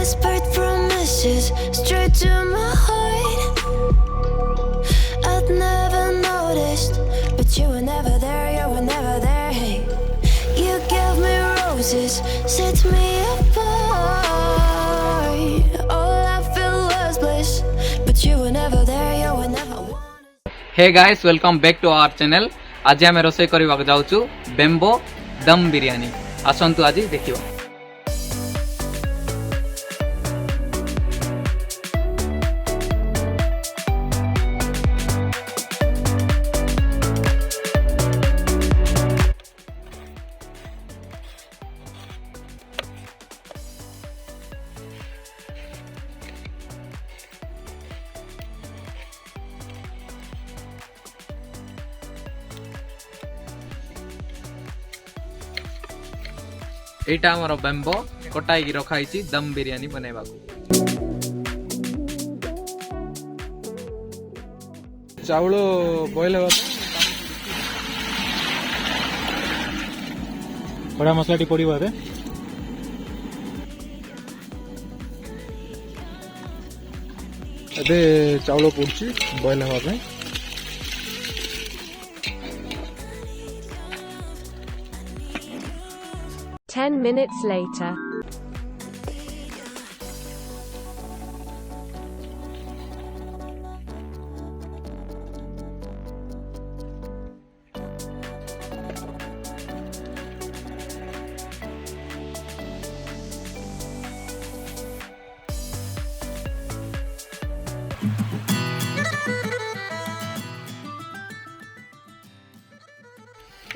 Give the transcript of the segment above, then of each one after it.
whispered promises straight to my heart. I'd never noticed, but you were never there, you were never there. Hey, you gave me roses, set me apart. All I felt was bliss, but you were never there, you were never. Hey guys, welcome back to our channel. आज आम रोषे करने जाऊँ bamboo दम बिरयानी। आसतु आज देखिए। एटा हमर bamboo कटाई की रखाई दम बिरयानी बनैबा चाउल बॉयल बड़ा मसला टी पड़िबा रे एबे चाउल पड़छि बॉयल हवा पे 10 minutes later.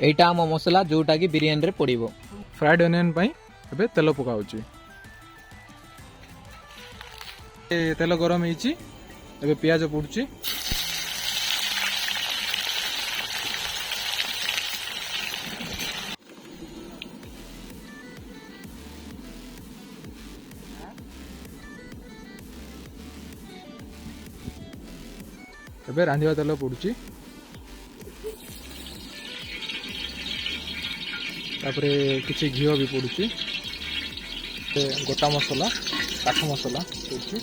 एटा हम मसला जोटा की बिरयानी रे पड़िबो। फ्राइड अनियन पाई एबे तेल पकाउची तेल गरम ହେଇଛି एबे प्याज पड़ुची एबे रांधिवा तेल पड़ुची तापरे किसी घी भी पड़ुची गोटा मसला काठ मसला पड़ुची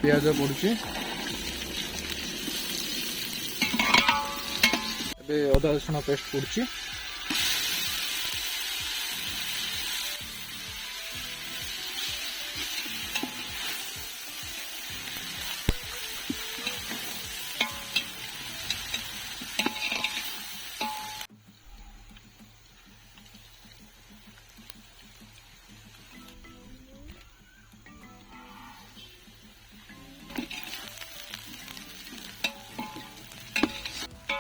प्याज पड़ुची अदा रसुण पेस्ट पड़ुची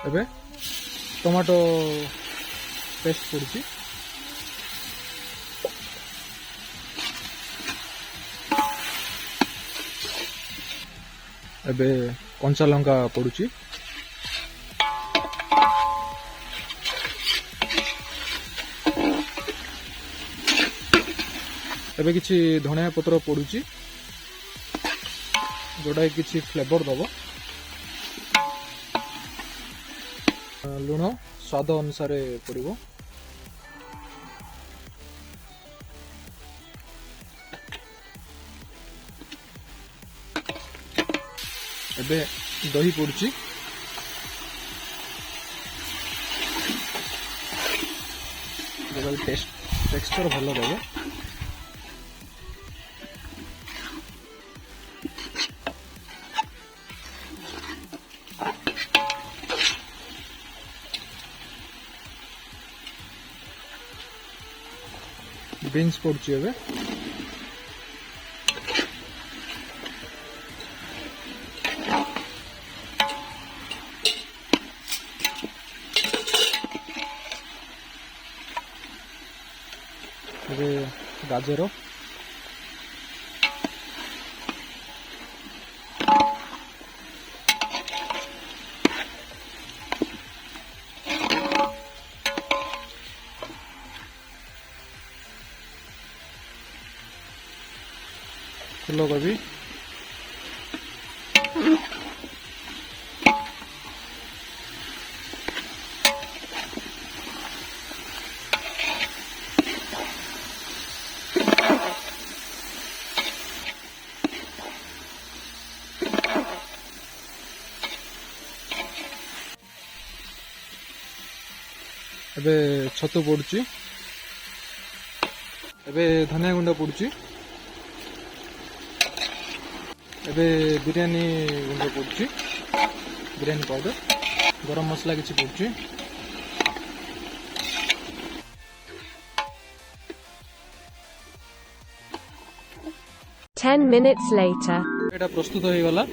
एबे टमाटो पेस्ट पड़ुची एबे कंचा लंका पड़ुची एबे किछि धनिया पत्र पड़ुची जोटा किछि फ्लेवर दबो लुण स्वाद अनुसार पड़ो एबे दही पड़ुची टेक्सचर भल देव बीन्स पड़ुची एबे गाजर फूलकोबी ଏବେ ଛତୁ ପଡୁଛି, ଏବେ ଧନିଆ ଗୁଣ୍ଡ ପଡୁଛି, ଏବେ ବିରିୟାନୀ ଗୁଣ୍ଡ ପଡୁଛି, ବିରିୟାନୀ ପାଉଡର, ଗରମ ମସଲା କିଛି ପଡୁଛି। Ten minutes later. এটা প্রস্তুত হয়ে গলা।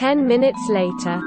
Ten minutes later.